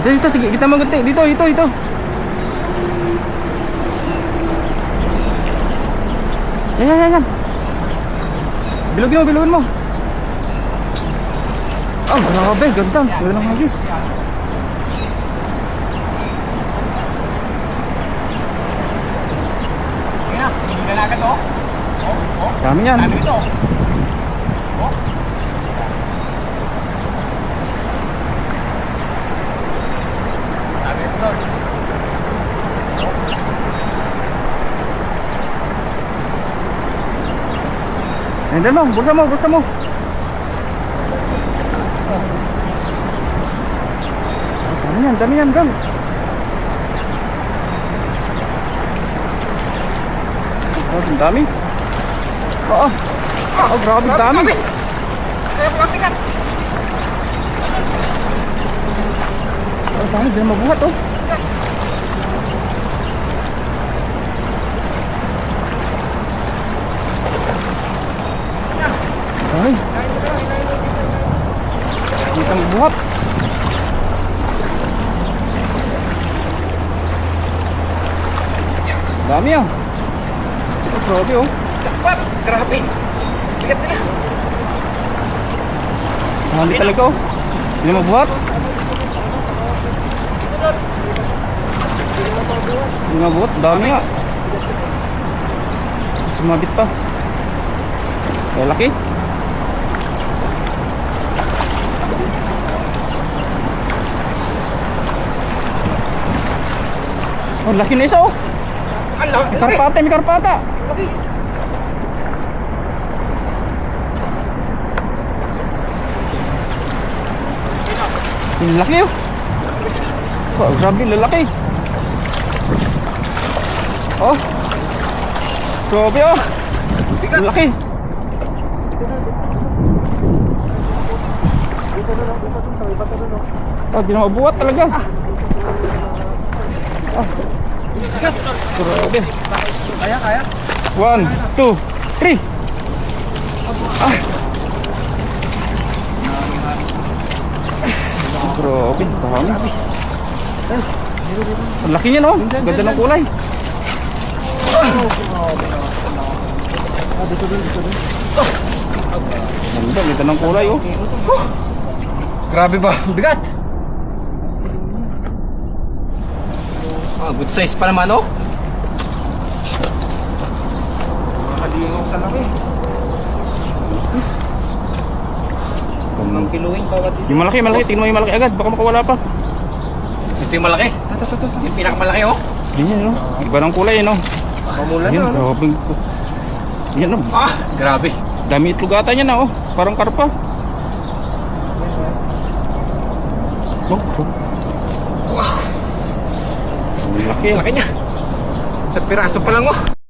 Dito, sige, kita mo gunting. Dito. Yan. Bilugin mo. Oh, grabe, ganda ng hagis. Yan, hindi ka na agad oh. Dami yan. Dami ito. Oh. Dami ito. Ayan mo, bursa mo. Dami yan, gang. Ang dami. Grabe, dami. Kaya mga pikat. Dami, hindi na mabuhat, oh. Dami. Hindi na mabuhat. Dami, ah. Grabe, oh. Cakpat, grabe. Bigat nila. Hindi talaga, oh. Hindi na mabuhat. Hindi na mabuhat, dami, ah. Sumabit pa. Laki. Oh, laki na isa, oh. May karpata. Laki. Laki, oh. Oh, grabe, lalaki. Oh. Grabe, oh. Laki. Oh, di na mabuhat talaga. Grabe. Kaya. 1, 2, 3. Grabe, dami. Ang laki niya, no? Ganda ng kulay. Ganda ng kulay, oh. Grabe ba? Bigat. Good size pa naman, oh. Nakadingong sa laki. 5 kiloin bawat isa. Yung malaki. Tingnan mo yung malaki agad. Baka makawala pa. Ito yung malaki. Yung pinakamalaki, oh. Yan, no? Iba ng kulay, no? Pamulan Yan, na, no? grabe. Yan, no? Grabe. Dami itlog ata niya na, oh. Parang karpa. Wow. Laki. Laki niya. Sa piraso pa lang, oh.